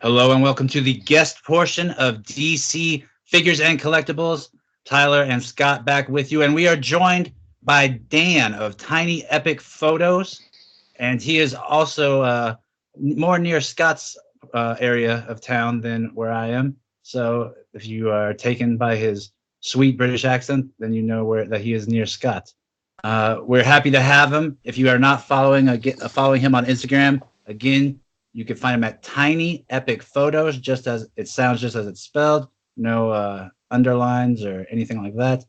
Hello and welcome to the guest portion of DC Figures and Collectibles. Tyler and Scott back with you, and we are joined by Dan of Tiny Epic Photos, and he is also more near Scott's area of town than where I am. So if you are taken by his sweet British accent, then you know where that he is near Scott. We're happy to have him. If you are not following him on Instagram, again, you can find him at Tiny Epic Photos, just as it sounds, just as it's spelled. No underlines or anything like that.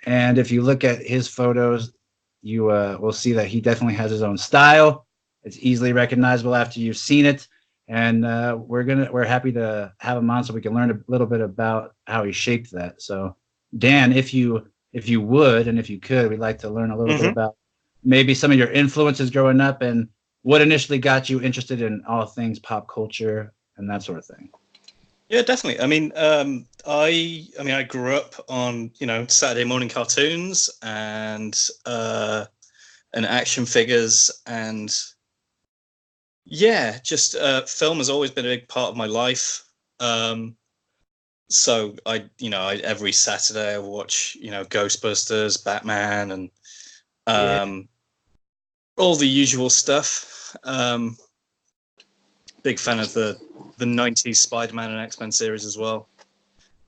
And if you look at his photos, you will see that he definitely has his own style. It's easily recognizable after you've seen it. And we're happy to have him on so we can learn a little bit about how he shaped that. So, Dan, if you would and if you could, we'd like to learn a little bit about maybe some of your influences growing up and what initially got you interested in all things pop culture and that sort of thing. Yeah, definitely. I grew up on Saturday morning cartoons and action figures, and just film has always been a big part of my life. So I every Saturday I watch Ghostbusters, Batman, and all the usual stuff. Big fan of the 90s Spider-Man and X-Men series as well.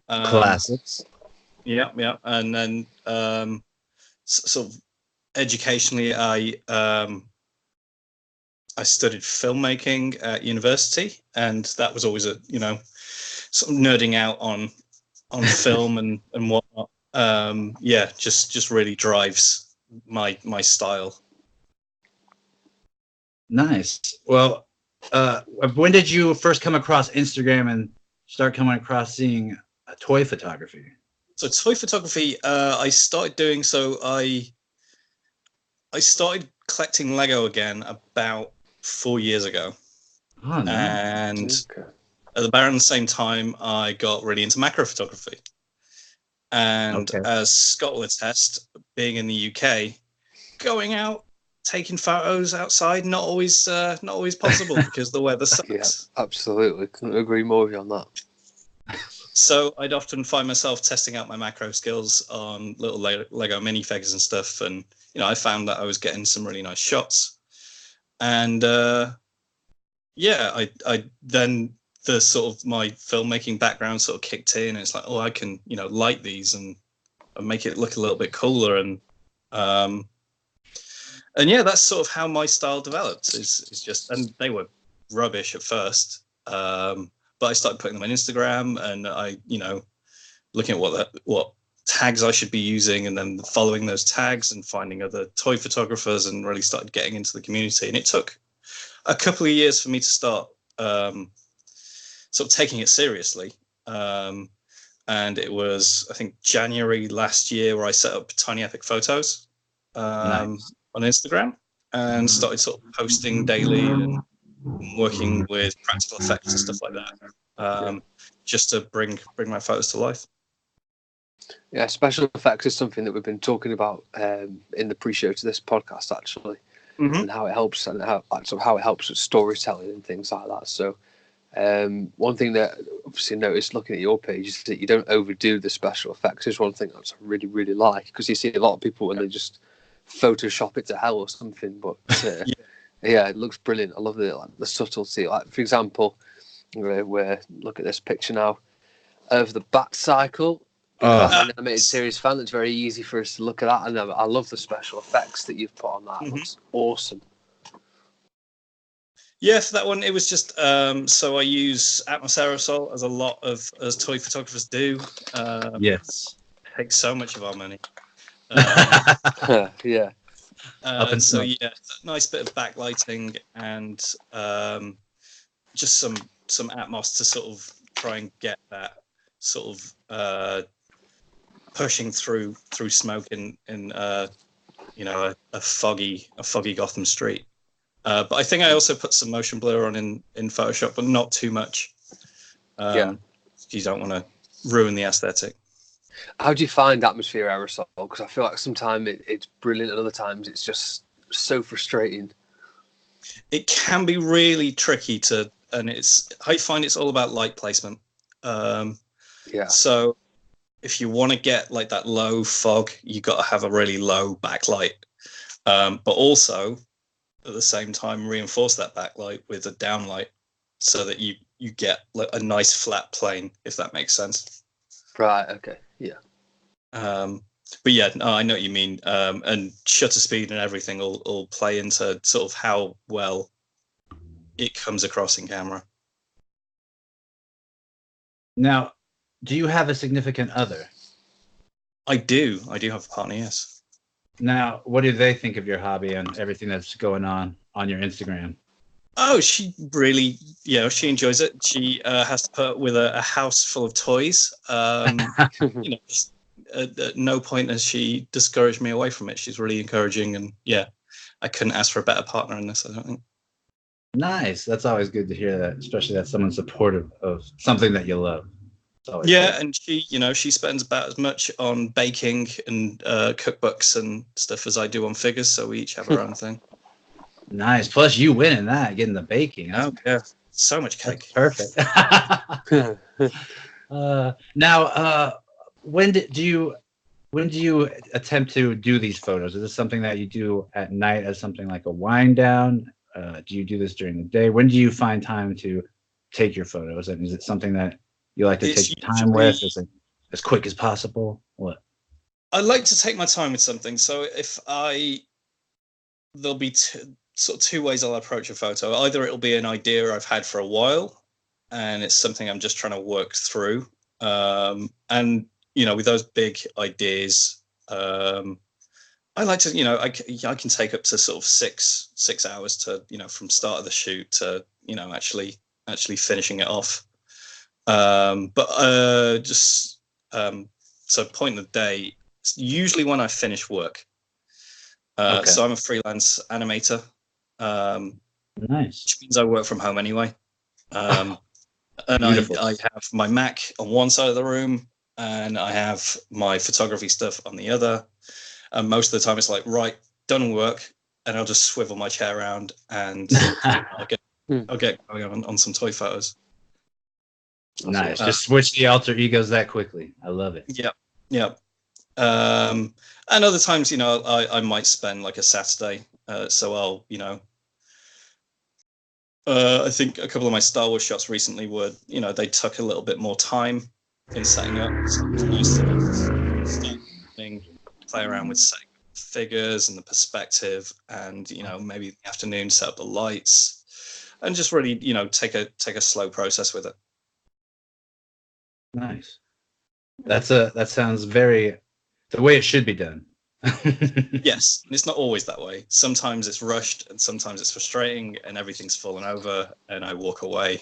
Classics. Yeah. And then sort of educationally, I studied filmmaking at university, and that was always sort of nerding out on film and whatnot. Just really drives my style. Nice. Well, when did you first come across Instagram and start coming across seeing toy photography? So toy photography, I started doing so. I started collecting Lego again about 4 years ago. Oh, no. And at about the same time, I got really into macro photography. And as Scott will attest, being in the UK, going out, taking photos outside, not always possible because the weather sucks. Yeah, absolutely. Couldn't agree more with you on that. So I'd often find myself testing out my macro skills on little Lego minifigures and stuff, and I found that I was getting some really nice shots. And I then the sort of my filmmaking background sort of kicked in, and it's like, I can light these and make it look a little bit cooler, and that's sort of how my style developed. Is just, and they were rubbish at first, but I started putting them on Instagram, and I, looking at what tags I should be using, and then following those tags and finding other toy photographers, and really started getting into the community. And it took a couple of years for me to start sort of taking it seriously. And it was, I think, January last year where I set up Tiny Epic Photos. Nice. On Instagram, and started sort of posting daily and working with practical effects and stuff like that, just to bring my photos to life. Yeah, special effects is something that we've been talking about in the pre-show to this podcast, actually, and how it helps, and how it helps with storytelling and things like that. So one thing that obviously noticed looking at your page is that you don't overdo the special effects. Is one thing that I really, really like, because you see a lot of people when they just Photoshop it to hell or something, but it looks brilliant. I love the subtlety. Like, for example, we're look at this picture now of the Bat Cycle. I'm an animated series fan. It's very easy for us to look at that, and I love the special effects that you've put on that. It looks awesome. Yeah, for that one, it was just so I use Atmos aerosol as a lot of toy photographers do. Yes, takes so much of our money. Yeah. So nice bit of backlighting and just some Atmos to sort of try and get that sort of pushing through smoke in a foggy Gotham street. But I think I also put some motion blur on in Photoshop, but not too much. You don't want to ruin the aesthetic. How do you find atmosphere aerosol? Because I feel like sometimes it's brilliant, and other times it's just so frustrating. It can be really tricky to and I find it's all about light placement. Yeah. So if you want to get like that low fog, you got to have a really low backlight, but also at the same time reinforce that backlight with a downlight so that you get like a nice flat plane, if that makes sense. Right. Okay. Yeah. But yeah, no, I know what you mean. And shutter speed and everything will play into sort of how well it comes across in camera. Now, do you have a significant other? I do have a partner, yes. Now, what do they think of your hobby and everything that's going on your Instagram? Oh, she really, she enjoys it. She has to put up with a house full of toys. At no point has she discouraged me away from it. She's really encouraging, and yeah, I couldn't ask for a better partner in this, I don't think. Nice. That's always good to hear that, especially that someone's supportive of something that you love. Yeah, good. And she spends about as much on baking and cookbooks and stuff as I do on figures, so we each have our own thing. Nice. Plus, you winning that, getting the baking. Oh yeah, so much cake. That's perfect. Now, when do you attempt to do these photos? Is this something that you do at night as something like a wind down? Do you do this during the day? When do you find time to take your photos? And is it something that you like to take your time with? Is it as quick as possible? What? I like to take my time with something. So there'll be sort of two ways I'll approach a photo. Either it'll be an idea I've had for a while, and it's something I'm just trying to work through. And with those big ideas, I like to, I can take up to sort of six hours to, from start of the shoot to, actually finishing it off. So point of the day, it's usually when I finish work. Okay. So I'm a freelance animator. Nice. Which means I work from home anyway. And I have my Mac on one side of the room, and I have my photography stuff on the other. And most of the time it's like, right, done work, and I'll just swivel my chair around and I'll get going on some toy photos. Nice. Just switch the alter egos that quickly. I love it. Yeah. And other times, I might spend like a Saturday. So I'll, I think a couple of my Star Wars shots recently were, they took a little bit more time in setting up. So it's nice to start play around with setting figures and the perspective, and maybe in the afternoon set up the lights, and just really take a slow process with it. Nice. That sounds very the way it should be done. Yes, and it's not always that way. Sometimes it's rushed, and sometimes it's frustrating, and everything's fallen over, and I walk away.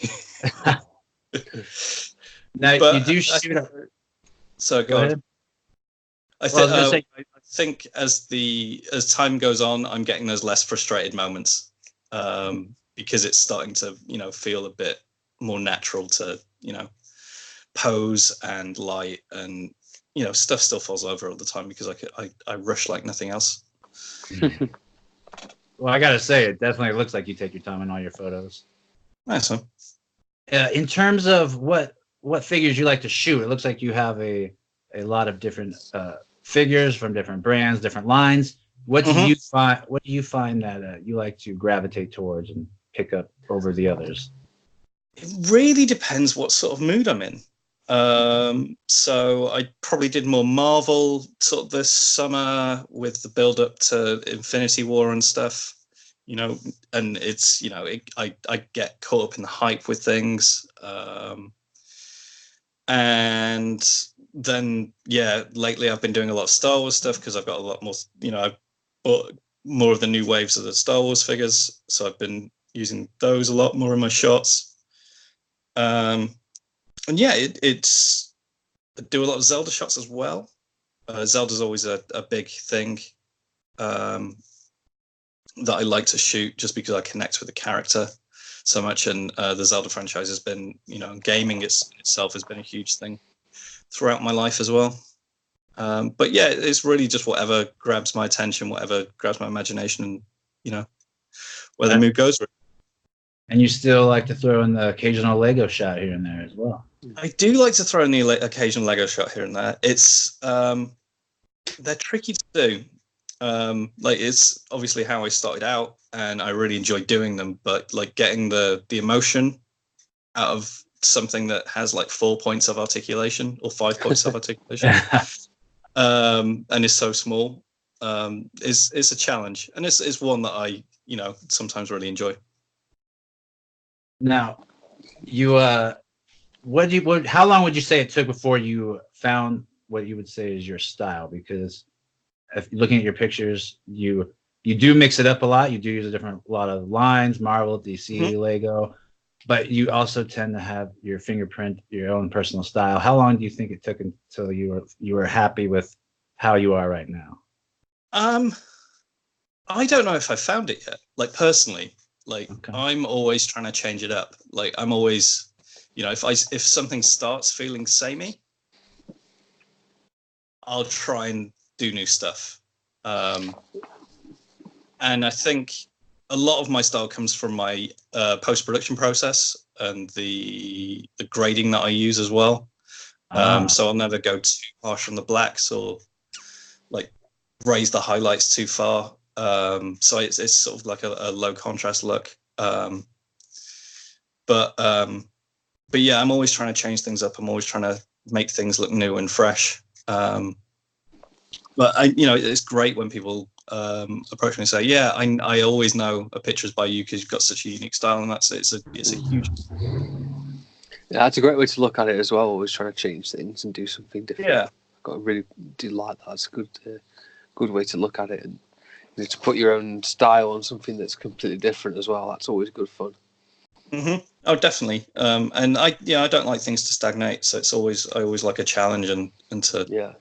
Now you do shoot. So go ahead. I think as time goes on, I'm getting those less frustrated moments, because it's starting to feel a bit more natural to pose and light, and stuff still falls over all the time because I rush like nothing else. Well, I gotta say, it definitely looks like you take your time in all your photos. Nice one. In terms of what figures you like to shoot, it looks like you have a lot of different figures from different brands, different lines. What do you find? What do you find that you like to gravitate towards and pick up over the others? It really depends what sort of mood I'm in. So I probably did more Marvel sort of this summer with the build up to Infinity War and stuff, and it's, I get caught up in the hype with things. And then, lately I've been doing a lot of Star Wars stuff because I've got a lot more, I bought more of the new waves of the Star Wars figures. So I've been using those a lot more in my shots. And yeah, it's I do a lot of Zelda shots as well. Zelda's always a big thing that I like to shoot just because I connect with the character so much. And the Zelda franchise has been, gaming itself has been a huge thing throughout my life as well. But yeah, it's really just whatever grabs my attention, whatever grabs my imagination, and, where the mood goes. And you still like to throw in the occasional Lego shot here and there as well. I do like to throw in the occasional Lego shot here and there. It's they're tricky to do. Like, it's obviously how I started out, and I really enjoy doing them. But like getting the emotion out of something that has like 4 points of articulation or 5 points of articulation, and is so small, is a challenge, and it's one that I sometimes really enjoy. Now, you how long would you say it took before you found what you would say is your style? Because if looking at your pictures, you do mix it up a lot. You do use a lot of lines, Marvel, DC, Lego, but you also tend to have your fingerprint, your own personal style. How long do you think it took until you were happy with how you are right now? I don't know if I found it yet. Like, personally, like, okay. I'm always trying to change it up. Like, I'm always, if something starts feeling samey, I'll try and do new stuff. And I think a lot of my style comes from my post-production process and the grading that I use as well. So I'll never go too harsh on the blacks or like raise the highlights too far. So it's sort of like a low contrast look. But yeah, I'm always trying to change things up. I'm always trying to make things look new and fresh. But it's great when people approach me and say, "Yeah, I always know a picture's by you because you've got such a unique style," and it's a huge. Yeah, that's a great way to look at it as well. Always trying to change things and do something different. Yeah, I really do like that. It's a good way to look at it, and to put your own style on something that's completely different as well. That's always good fun. Mm-hmm. Oh, definitely. And I don't like things to stagnate, so I always like a challenge and to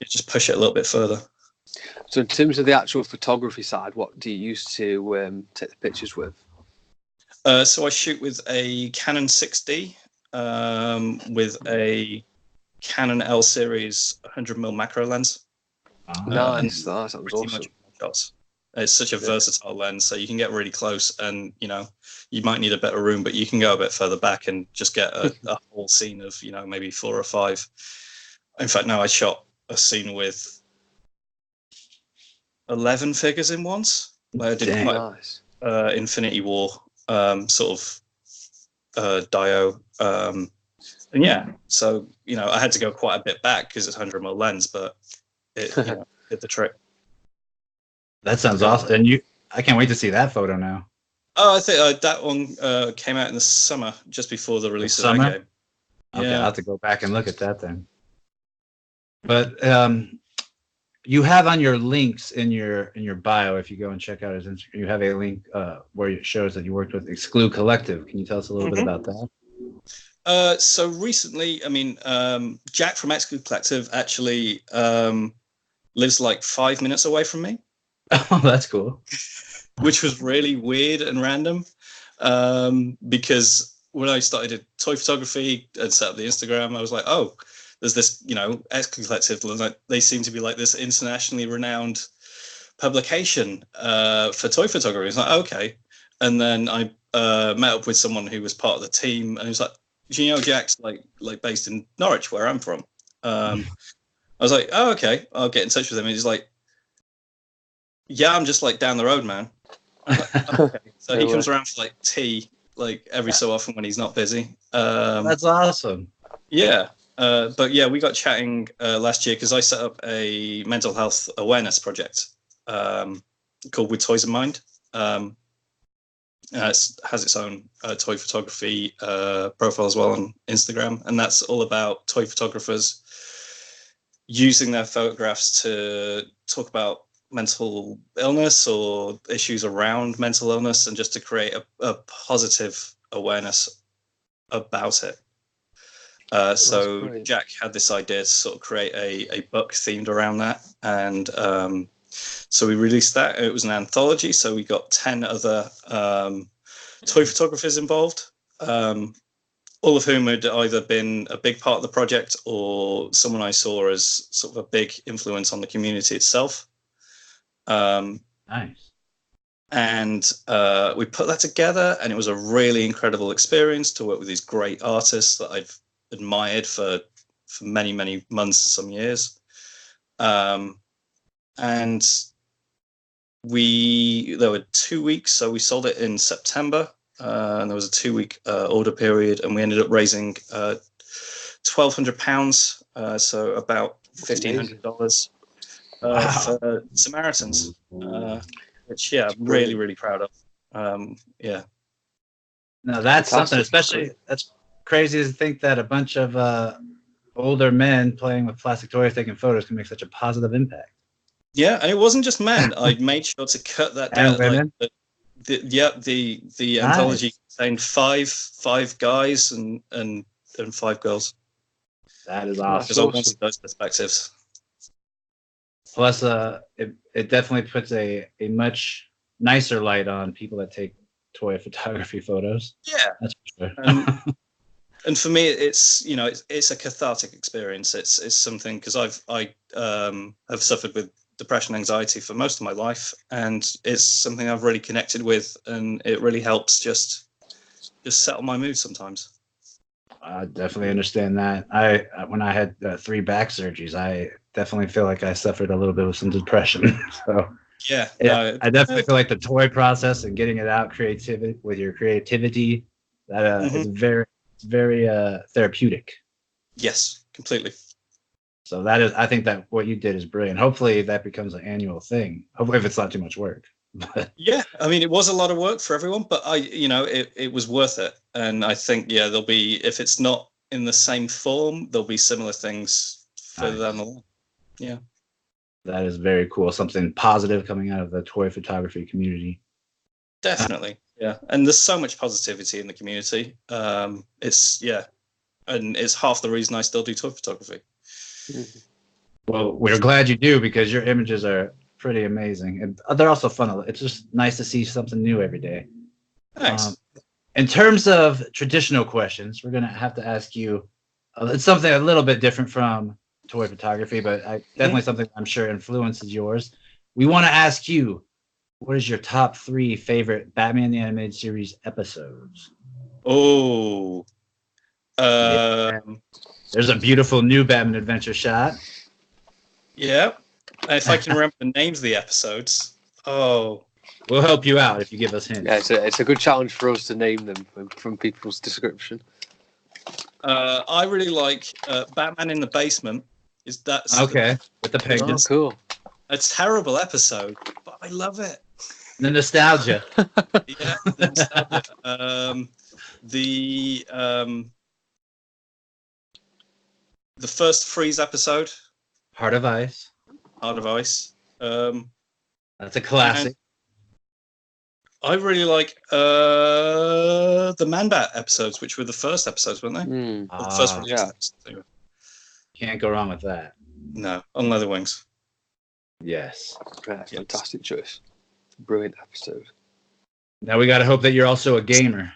just push it a little bit further. So in terms of the actual photography side, what do you use to take the pictures with? So I shoot with a Canon 6D with a Canon L series 100mm macro lens. Nice. That sounds awesome. Shots. It's such a versatile lens, so you can get really close, and you might need a better room, but you can go a bit further back and just get a whole scene of maybe 4 or 5. In fact, no, I shot a scene with 11 figures in once. I did nice. Infinity War sort of Dio, and yeah, so I had to go quite a bit back because it's 100mm lens, but it did the trick. That sounds awesome, and I can't wait to see that photo now. Oh, I think that one came out in the summer, just before the release of that game. Okay, I'll have to go back and look at that then. But you have on your links in your bio, if you go and check out his Instagram, you have a link where it shows that you worked with Exclude Collective. Can you tell us a little bit about that? So recently, Jack from Exclude Collective actually lives like 5 minutes away from me. Oh, that's cool. Which was really weird and random, because when I started toy photography and set up the Instagram, I was like, oh, there's this, Exclude Collective. They seem to be like this internationally renowned publication for toy photography. It's like, okay. And then I met up with someone who was part of the team, and he was like, Jack's like based in Norwich, where I'm from. I was like, oh, okay, I'll get in touch with him. And he's like, yeah, I'm just like down the road, man. Like, okay. So he comes around for like tea, like every so often when he's not busy. That's awesome. Yeah. But yeah, we got chatting last year because I set up a mental health awareness project called With Toys in Mind. It has its own toy photography profile as well on Instagram. And that's all about toy photographers using their photographs to talk about mental illness or issues around mental illness, and just to create a positive awareness about it. So Jack had this idea to sort of create a book themed around that, and so we released that. It was an anthology, so we got 10 other toy photographers involved, all of whom had either been a big part of the project or someone I saw as sort of a big influence on the community itself. Nice. And we put that together, and it was a really incredible experience to work with these great artists that I've admired for many, many months, some years. And there were 2 weeks, so we sold it in September, and there was a 2-week order period, and we ended up raising £1,200, so about $1,500 for Samaritans, which I'm really, really proud of. Yeah. No, that's something, especially that's crazy to think that a bunch of older men playing with plastic toys, taking photos, can make such a positive impact. Yeah, and it wasn't just men. I made sure to cut that down. And women. Like the Nice. anthology contained five guys and 5 girls. That is awesome. Because I wanted those perspectives. Plus, it definitely puts a much nicer light on people that take toy photography photos. Yeah, that's for sure. And for me, it's it's a cathartic experience. It's something, because I have suffered with depression, anxiety for most of my life, and it's something I've really connected with, and it really helps just settle my mood sometimes. I definitely understand that. When I had 3 back surgeries, I definitely feel like I suffered a little bit of some depression. So yeah, I definitely feel like the toy process and getting it out with your creativity, that is very therapeutic. Yes, completely. So I think that what you did is brilliant. Hopefully that becomes an annual thing. Hopefully, if it's not too much work. Yeah, I mean, it was a lot of work for everyone, but it was worth it. And I think, there'll be, if it's not in the same form, there'll be similar things further down the line. Yeah. That is very cool. Something positive coming out of the toy photography community. Definitely. Yeah. And there's so much positivity in the community. And it's half the reason I still do toy photography. Well, we're glad you do, because your images are pretty amazing, and they're also fun. It's just nice to see something new every day. Thanks. In terms of traditional questions, we're gonna have to ask you. It's something a little bit different from toy photography, but definitely something I'm sure influences yours. We want to ask you, what is your top 3 favorite Batman the Animated Series episodes? Oh, there's a beautiful new Batman Adventure shot. Yeah. If I can remember the names of the episodes. Oh. We'll help you out if you give us hints. Yeah, it's a good challenge for us to name them from people's description. I really like Batman in the Basement. That's okay, with the penguins. Oh, cool. A terrible episode, but I love it. The nostalgia. Yeah, the nostalgia. The first Freeze episode. Heart of Ice. Heart of Ice. That's a classic. I really like the Man-Bat episodes, which were the first episodes, weren't they? The first one. Yeah. Can't go wrong with that. No, on Leather Wings. Yes. Yeah, fantastic choice. Brilliant episode. Now we got to hope that you're also a gamer.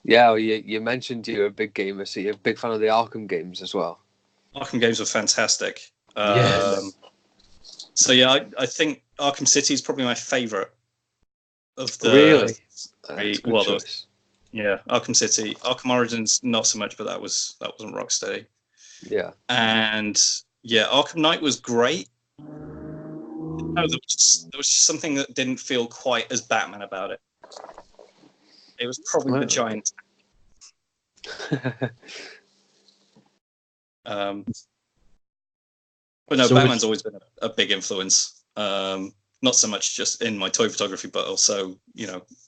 Yeah, well, you mentioned you're a big gamer, so you're a big fan of the Arkham games as well. Arkham games were fantastic. Yes. So yeah, I think Arkham City is probably my favorite of the. Really? Choice. Yeah, Arkham City. Arkham Origins, not so much, but that wasn't Rocksteady. Yeah. And yeah, Arkham Knight was great. No, there was just something that didn't feel quite as Batman about it. It was probably the giant. But no, Batman's always been a big influence. Not so much just in my toy photography, but also,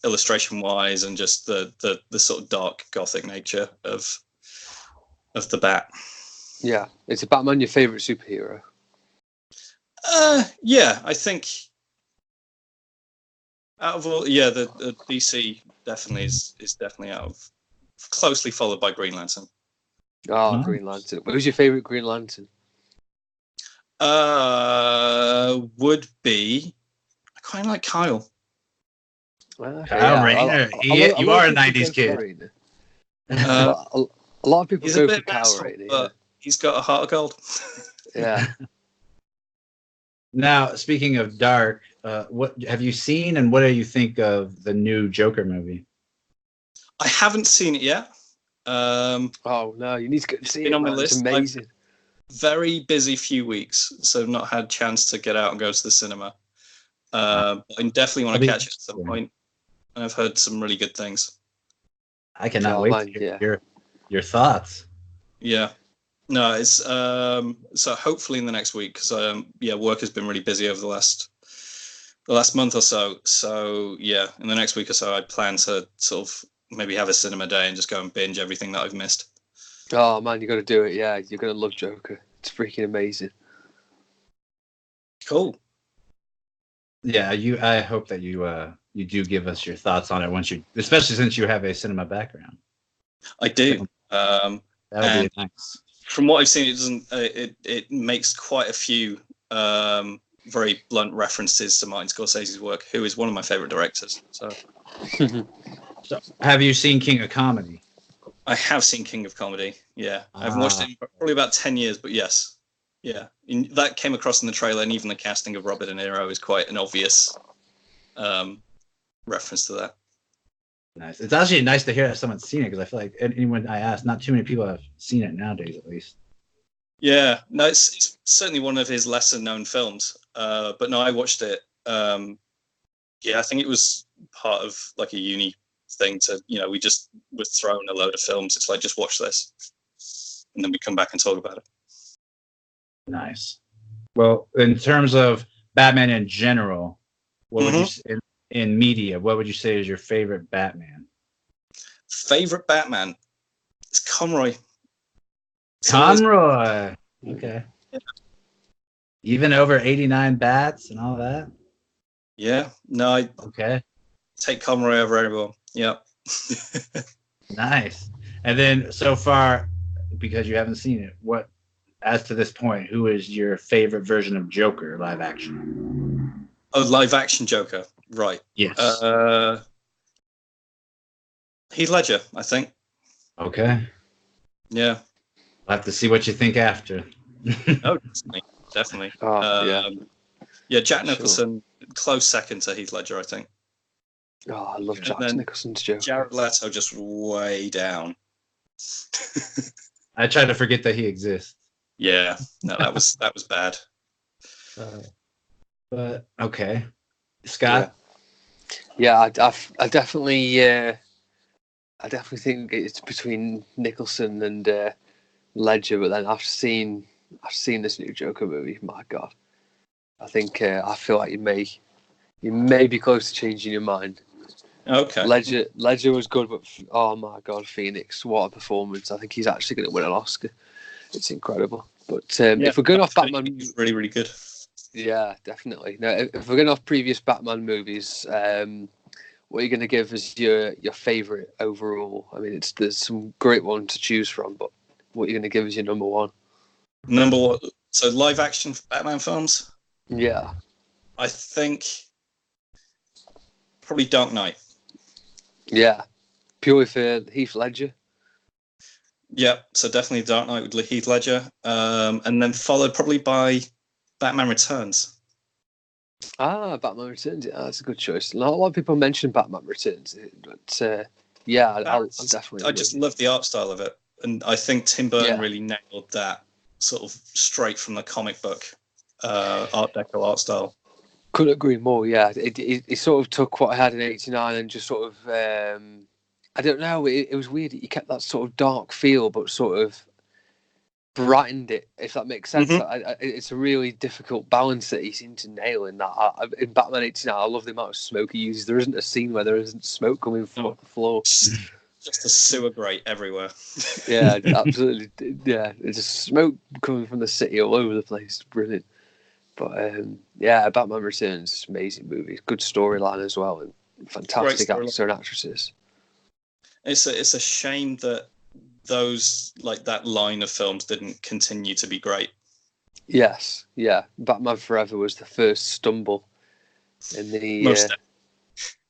illustration-wise, and just the sort of dark gothic nature of the Bat. Yeah, is Batman your favorite superhero? Yeah, I think out of all, the DC definitely is definitely closely followed by Green Lantern. Oh, nice. Green Lantern. Who's your favorite Green Lantern? Would be, I quite like Kyle. Kyle Rayner. You are a 90s kid. A lot of people he's go a bit for Kyle Rayner. But he's got a heart of gold. Yeah. Now, speaking of dark, what have you seen, and what do you think of the new Joker movie? I haven't seen it yet. Oh no, you need to go see it. On my Man. It's list. amazing. Very busy few weeks, so I've not had a chance to get out and go to the cinema. But I definitely want to catch it at some point, and I've heard some really good things. I cannot wait to hear your thoughts. Yeah, no, it's so hopefully in the next week, because work has been really busy over the last month or so. So yeah, in the next week or so, I plan to sort of maybe have a cinema day and just go and binge everything that I've missed. Oh man, you got to do it. Yeah, you're gonna love Joker. It's freaking amazing. Cool. Yeah, I hope that you do give us your thoughts on it especially since you have a cinema background. I do. That would be nice. From what I've seen, it doesn't. It makes quite a few very blunt references to Martin Scorsese's work, who is one of my favorite directors. So, have you seen King of Comedy? I have seen King of Comedy. Yeah, I've watched it in probably about 10 years, but yes, yeah, that came across in the trailer, and even the casting of Robert De Niro is quite an obvious reference to that. Nice. It's actually nice to hear that someone's seen it, because I feel like anyone I ask, not too many people have seen it nowadays, at least. Yeah, no, it's certainly one of his lesser known films. But no, I watched it. I think it was part of like a uni thing we just were thrown a load of films. It's like, just watch this, and then we come back and talk about it. Nice. Well, in terms of Batman in general, what would you say in media? What would you say is your favorite Batman? Favorite Batman? It's Conroy. Conroy. Okay. Yeah. Even over 89 bats and all that? Yeah. No, I take Conroy over everyone. Yeah. Nice. And then so far, because you haven't seen it, as to this point, who is your favorite version of Joker live action? Oh, live action Joker. Right. Yes. Heath Ledger, I think. Okay. Yeah. I'll have to see what you think after. Oh, definitely. Yeah, Jack Nicholson, close second to Heath Ledger, I think. Oh, I love Jack Nicholson's Joker. Jared Leto just way down. I try to forget that he exists. Yeah, no, that was bad. But okay, Scott. Yeah, I definitely think it's between Nicholson and Ledger. But then I've seen this new Joker movie. My God, I think I feel like you may be close to changing your mind. Okay. Ledger was good, but oh my God, Phoenix, what a performance! I think he's actually going to win an Oscar. It's incredible. But if we're going off Batman, he's really, really good. Yeah, definitely. Now, if we're going off previous Batman movies, what are you going to give as your favourite overall? I mean, there's some great ones to choose from, but what are you going to give as your number one? Number one. So live action Batman films? Yeah. I think probably Dark Knight. Yeah. Purely for Heath Ledger. Yeah, so definitely Dark Knight with Heath Ledger. And then followed probably by Batman Returns. Batman Returns. Yeah, that's a good choice. A lot of people mention Batman Returns, but I'll definitely. I just love the art style of it, and I think Tim Burton really nailed that sort of straight from the comic book Art Deco art style. Couldn't agree more. Yeah, it sort of took what I had in '89 and just sort of. I don't know. It was weird. He kept that sort of dark feel, but sort of brightened it, if that makes sense. It's a really difficult balance that he seemed to nail in that. In Batman '89, I love the amount of smoke he uses. There isn't a scene where there isn't smoke coming from the floor. Just a sewer grate everywhere. Yeah, absolutely. Yeah, there's just smoke coming from the city all over the place. Brilliant. But Batman Returns is an amazing movie. Good storyline as well, and fantastic actors and actresses. It's a shame that those, like, that line of films didn't continue to be great. Yes, yeah. Batman Forever was the first stumble in the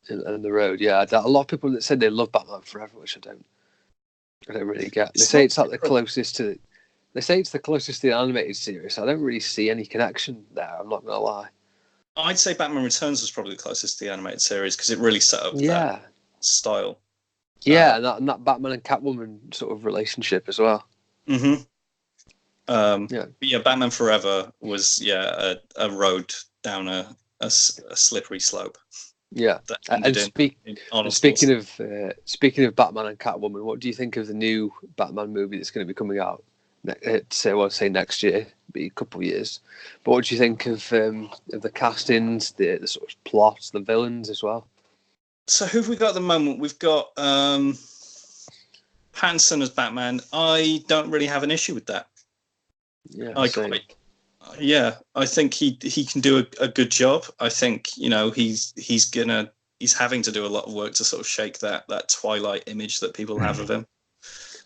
in the road. Yeah, a lot of people that said they love Batman Forever, which I don't really get. They say it's like the closest to. They say it's the closest to the animated series. I don't really see any connection there. I'm not gonna lie. I'd say Batman Returns was probably the closest to the animated series because it really set up that style. Yeah, and that Batman and Catwoman sort of relationship as well. Mm-hmm. Batman Forever was a road down a slippery slope. Yeah, and speaking of Batman and Catwoman, what do you think of the new Batman movie that's going to be coming out? Say next year, be a couple of years. But what do you think of the castings, the sort of plot, the villains as well? So who have we got at the moment? We've got Pattinson as Batman. I don't really have an issue with that. Yeah, I think he can do a good job. I think he's having to do a lot of work to sort of shake that Twilight image that people have of him.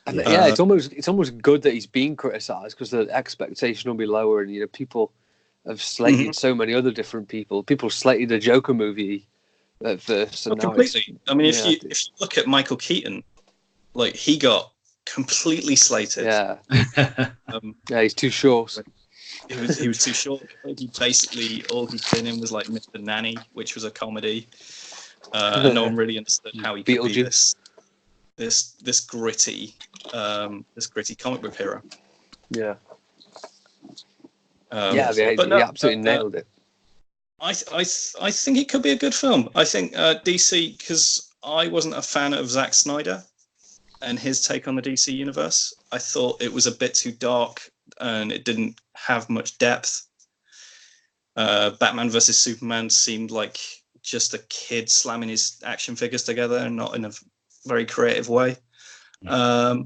And it's almost good that he's being criticised because the expectation will be lower, and people have slated so many other different people. People slated the Joker movie at first, and completely. I mean, if you look at Michael Keaton, like he got completely slated. Yeah, he's too short. He was too short. He basically all he'd been in was like Mr. Nanny, which was a comedy. And no one really understood how he could be this gritty comic book hero. Yeah. He absolutely nailed it. I think it could be a good film. I think DC, because I wasn't a fan of Zack Snyder and his take on the DC universe. I thought it was a bit too dark and it didn't have much depth. Batman versus Superman seemed like just a kid slamming his action figures together and not in a very creative way. But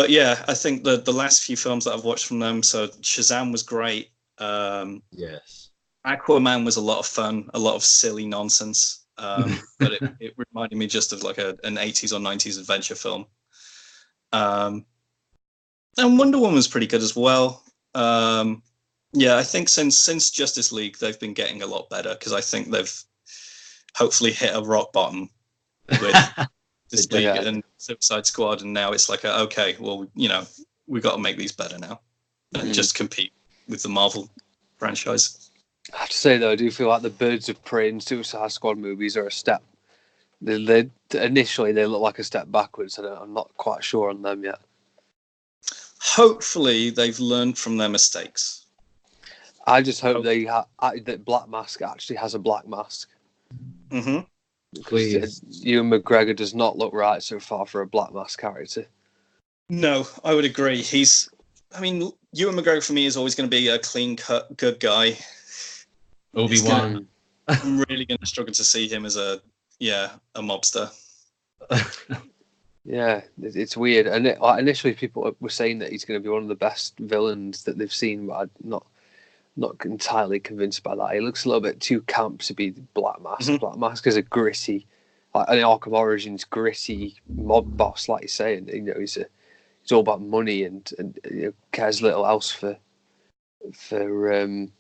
yeah, I think the last few films that I've watched from them, so Shazam was great. Yes. Aquaman was a lot of fun, a lot of silly nonsense. But it reminded me just of like an 80s or 90s adventure film. And Wonder Woman was pretty good as well. I think since Justice League, they've been getting a lot better because I think they've hopefully hit a rock bottom with Justice League and Suicide Squad, and now it's like, we got to make these better now and just compete with the Marvel franchise. I have to say though, I do feel like the Birds of Prey and Suicide Squad movies are a step. Initially, they look like a step backwards, and I'm not quite sure on them yet. Hopefully, they've learned from their mistakes. I just hope that Black Mask actually has a black mask. Mm-hmm. Because Ewan McGregor does not look right so far for a Black Mask character. No, I would agree. Ewan McGregor for me is always going to be a clean-cut, good guy. Obi-Wan. I'm really going to struggle to see him as a mobster. Yeah, it's weird. And initially, people were saying that he's going to be one of the best villains that they've seen, but I'm not entirely convinced by that. He looks a little bit too camp to be Black Mask. Mm-hmm. Black Mask is a gritty, an Arkham Origins gritty mob boss, like you say. And he's all about money and cares little else for things.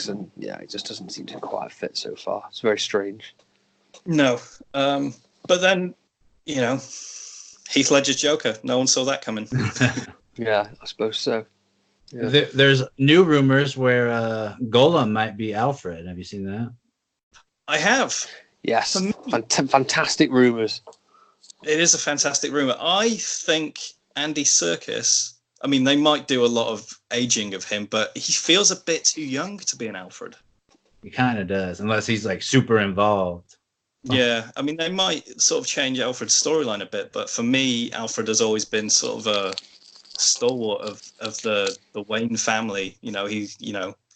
And it just doesn't seem to quite fit so far. It's very strange. No, but then Heath Ledger's Joker. No one saw that coming. Yeah, I suppose so. Yeah. There's new rumors where Golem might be Alfred. Have you seen that? I have. Yes. Fantastic rumors. It is a fantastic rumor. I think Andy Serkis, they might do a lot of aging of him, but he feels a bit too young to be an Alfred. He kind of does, unless he's like super involved. Yeah, they might sort of change Alfred's storyline a bit, but for me, Alfred has always been sort of a stalwart of the Wayne family.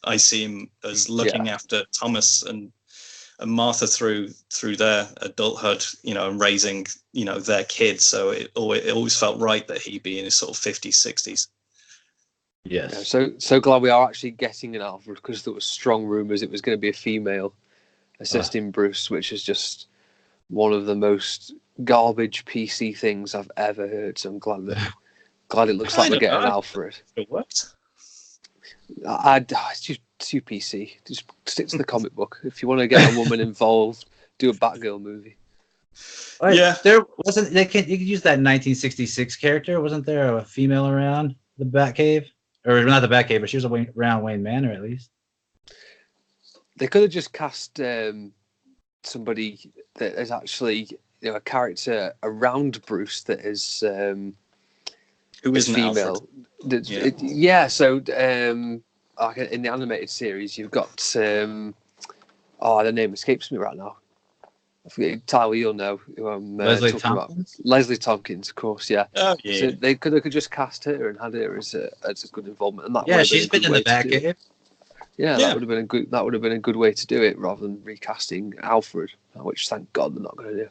I see him as looking after Thomas and Martha through their adulthood, and raising their kids. So it always felt right that he be in his sort of 50s, 60s. Yes. Yeah, so glad we are actually getting an Alfred, because there was strong rumors it was going to be a female assisting Bruce, which is just one of the most garbage PC things I've ever heard. So I'm glad it looks like we're getting Alfred. It worked. It's too PC. Just stick to the comic book. If you want to get a woman involved, do a Batgirl movie. Yeah, there wasn't. You could use that 1966 character. Wasn't there a female around the Batcave, or not the Batcave, but she was around Wayne Manor at least? They could have just cast somebody that is actually a character around Bruce that is who is female. So like in the animated series, you've got the name escapes me right now. I forget, Tyler, you'll know who I'm Leslie talking Tompkins? about. Leslie Tompkins, of course, yeah. Oh, yeah. So they could just cast her and had her as a good involvement, and that would have she's been in the Batcave. Yeah, that would have been a good. That would have been a good way to do it, rather than recasting Alfred, which thank God they're not going to do.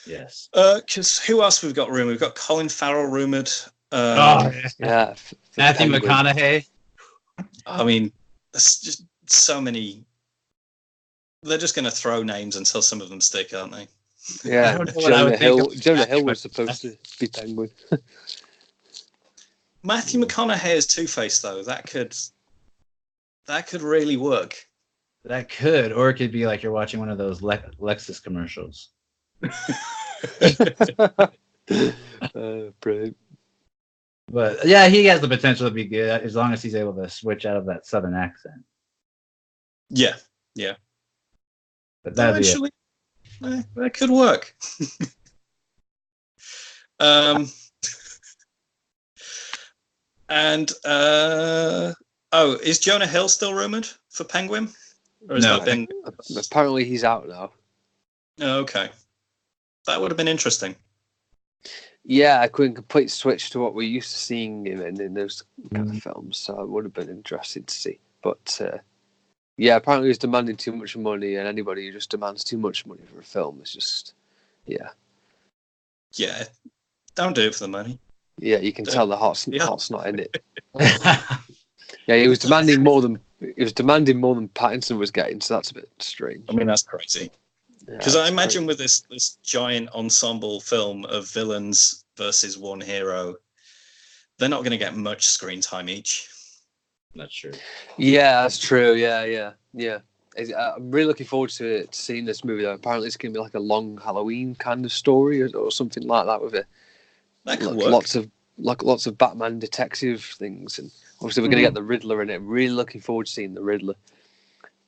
Yes. Because who else we've got rumored? We've got Colin Farrell rumored. Yeah. Matthew McConaughey. I mean, there's just so many. They're just going to throw names until some of them stick, aren't they? Yeah, Jonah Hill was supposed to be Penguin. Matthew McConaughey as Two-Face, though, that could really work. That could, or it could be like you're watching one of those Lexus commercials. Brilliant. But yeah, he has the potential to be good as long as he's able to switch out of that Southern accent. Yeah. But that'd actually, that could work. And is Jonah Hill still rumored for Penguin? Or has that been? Apparently, he's out now. Oh, okay, that would have been interesting. Yeah, a complete switch to what we're used to seeing in those kind of films. So it would have been interesting to see. But apparently he's demanding too much money, and anybody who just demands too much money for a film is just, Yeah, don't do it for the money. Yeah, you can tell the heart's not in it. Yeah, he was demanding more than Pattinson was getting, so that's a bit strange. I mean, that's crazy. Because I imagine with this giant ensemble film of villains versus one hero, they're not going to get much screen time each. That's true. Yeah, that's true. Yeah. I'm really looking forward to seeing this movie, though. Apparently, it's going to be like a long Halloween kind of story or something like that with it. That could work. Lots of Batman detective things, and obviously we're going to get the Riddler in it. I'm really looking forward to seeing the Riddler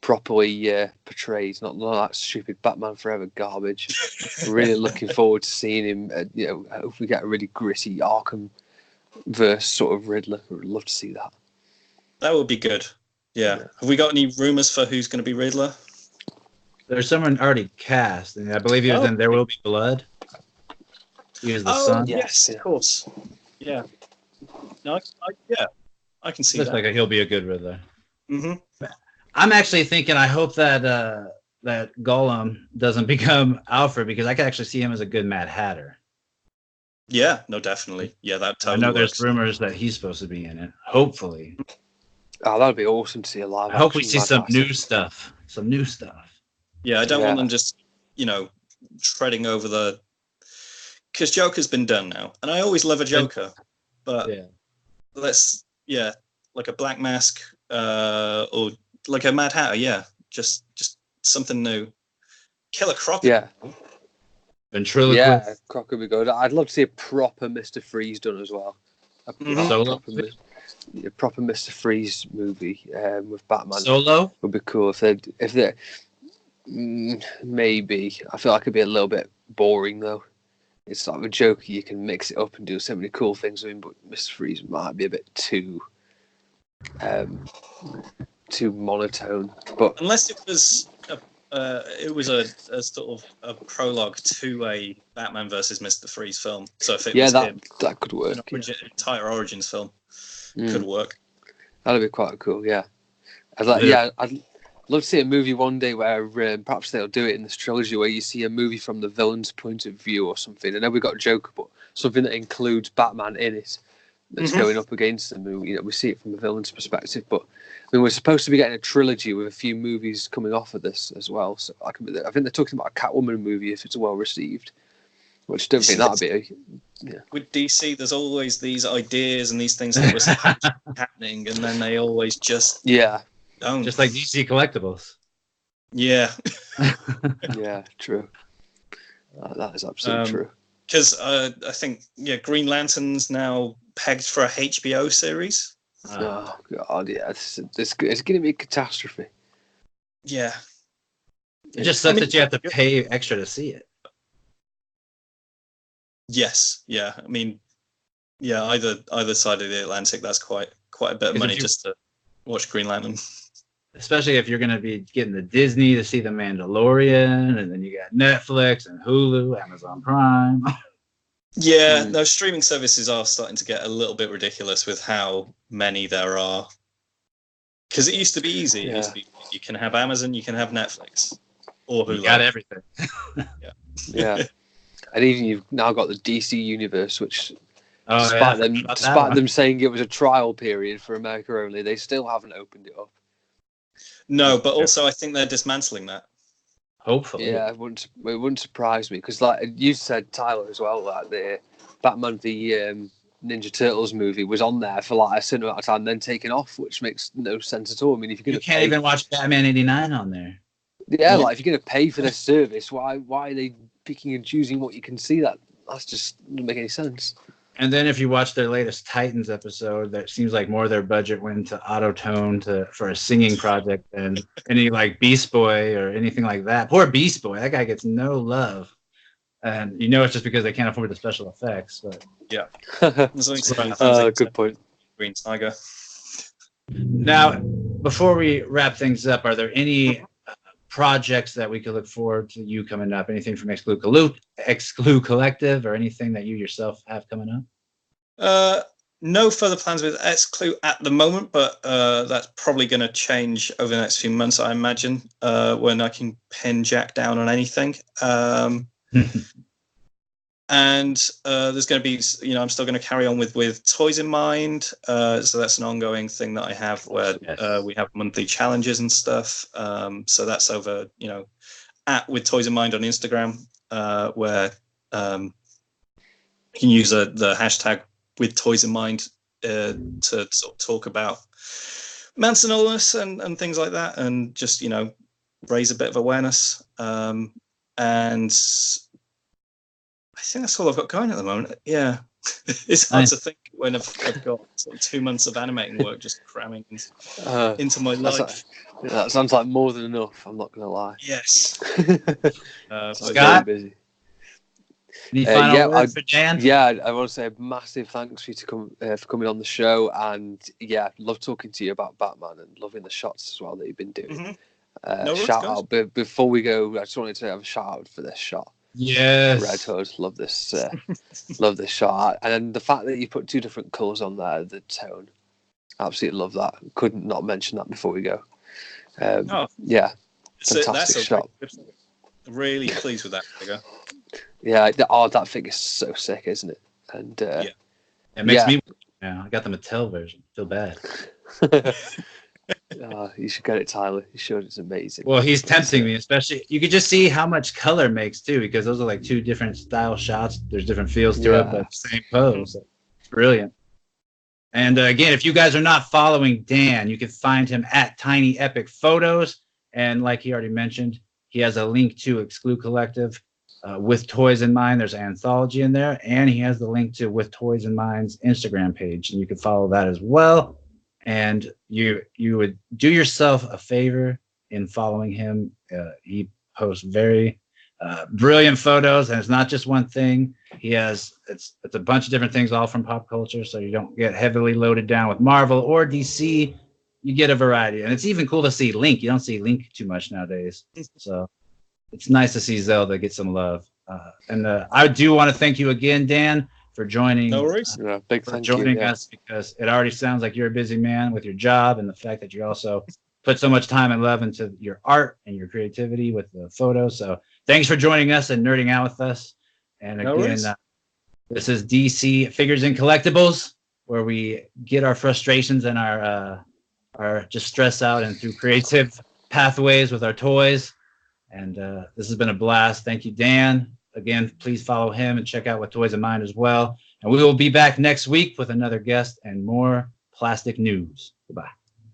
properly portrayed, not that stupid Batman Forever garbage. Really looking forward to seeing him. If we get a really gritty Arkham verse sort of Riddler, I would love to see that. That would be good. Yeah. Have we got any rumors for who's going to be Riddler? There's someone already cast, and I believe he was in There Will Be Blood. He was the son. Yes, of course. Yeah. No, I can see Looks that. like he'll be a good Riddler. Mm-hmm. I'm actually thinking. I hope that that Gollum doesn't become Alfred, because I could actually see him as a good Mad Hatter. Yeah. No, definitely. Yeah, that totally. I know works. there's rumors that he's supposed to be in it. Hopefully. Oh, that'd be awesome to see a live. I hope we see some new stuff. Yeah, I don't want them just treading over the. Because Joker's been done now, and I always love a Joker, but let's like a Black Mask or like a Mad Hatter, just something new. Killer Croc. Yeah. Ventriloquist. Yeah, Croc would be good. I'd love to see a proper Mr. Freeze done as well. A proper Mr. Freeze movie with Batman. Solo would be cool if they maybe. I feel like it'd be a little bit boring though. It's sort of a Joker, you can mix it up and do so many cool things with him, but Mr. Freeze might be a bit too monotone. But unless it was a sort of a prologue to a Batman versus Mr. Freeze film. So if it was that could work. An entire Origins film could work. That'd be quite cool. Yeah, I'd love to see a movie one day where perhaps they'll do it in this trilogy where you see a movie from the villain's point of view or something. I know we've got Joker, but something that includes Batman in it that's going up against the movie. We see it from the villain's perspective. But I mean, we're supposed to be getting a trilogy with a few movies coming off of this as well. So I think they're talking about a Catwoman movie if it's well received, which I don't think that'd be. With DC, there's always these ideas and these things that were happening, and then they always just don't. Just like DC Collectibles. Yeah. Yeah, true. That is absolutely true. Because I think Green Lantern's now pegged for a HBO series. Oh God, yeah, it's going to be a catastrophe. Yeah. It just sucks that you have to pay extra to see it. Yes. Yeah. I mean, yeah. Either side of the Atlantic, that's quite a bit of money just to watch Green Lantern. Especially if you're going to be getting the Disney to see The Mandalorian, and then you got Netflix and Hulu, Amazon Prime. Yeah, no, streaming services are starting to get a little bit ridiculous with how many there are. Because it used to be easy. Yeah. It used to be you can have Amazon, you can have Netflix, or Hulu. You got everything. Yeah. And even you've now got the DC universe, which despite them saying it was a trial period for America only, they still haven't opened it up. No, but also I think they're dismantling that. Hopefully. Yeah, it wouldn't surprise me, because like you said, Tyler, as well, like the Batman the Ninja Turtles movie was on there for like a certain amount of time, then taken off, which makes no sense at all. I mean, if you're can't even watch Batman '89 on there. Yeah, like if you're going to pay for this service, why are they picking and choosing what you can see? That's just doesn't make any sense. And then if you watch their latest Titans episode, that seems like more of their budget went to auto-tone for a singing project than any like Beast Boy or anything like that. Poor Beast Boy, that guy gets no love. And you know it's just because they can't afford the special effects. But yeah. Good point. Green Tiger. Now, before we wrap things up, are there any projects that we could look forward to you coming up? Anything from Exclude Collective or anything that you yourself have coming up? No further plans with Exclude at the moment, but that's probably going to change over the next few months, I imagine, when I can pin Jack down on anything. And there's going to be, I'm still going to carry on with Toys in Mind. So that's an ongoing thing that I have where we have monthly challenges and stuff. So that's over, at With Toys in Mind on Instagram, where you can use the hashtag With Toys in Mind to sort of talk about Manson illness and things like that, and just, raise a bit of awareness. And I think that's all I've got going at the moment. Yeah. It's hard to think when I've got sort of 2 months of animating work just cramming into my life. That sounds like more than enough, I'm not going to lie. Yes. Scott? Busy. Any final words for Dan? Yeah, I want to say a massive thanks for you for coming on the show, and love talking to you about Batman and loving the shots as well that you've been doing. Shout out, but before we go, I just wanted to have a shout out for this shot. Yes, Red Hood, love this love this shot, and the fact that you put two different colours on there, the tone, absolutely love that. Couldn't not mention that before we go. Fantastic shot. Really pleased with that figure. Yeah, that figure's so sick, isn't it? And it makes me. Yeah, I got the Mattel version. Feel bad. You should get it, Tyler. You should. It's amazing. Well, he's tempting me, especially. You could just see how much color makes too, because those are like two different style shots. There's different feels to it, but same pose. It's brilliant. And again, if you guys are not following Dan, you can find him at Tiny Epic Photos. And like he already mentioned, he has a link to Exclude Collective with Toys in Mind. There's an anthology in there, and he has the link to With Toys in Mind's Instagram page, and you can follow that as well. And you would do yourself a favor in following him. He posts very brilliant photos, and it's not just one thing. It's a bunch of different things, all from pop culture, so you don't get heavily loaded down with Marvel or DC. You get a variety, and it's even cool to see Link. You don't see Link too much nowadays, so it's nice to see Zelda get some love. And I do want to thank you again, Dan, for joining. No worries. Big thank you. Joining us, because it already sounds like you're a busy man with your job, and the fact that you also put so much time and love into your art and your creativity with the photos. So thanks for joining us and nerding out with us. And again, this is DC Figures and Collectibles, where we get our frustrations and our just stress out and through creative pathways with our toys. And this has been a blast. Thank you, Dan. Again, please follow him and check out With Toys in Mind as well. And we will be back next week with another guest and more plastic news. Goodbye.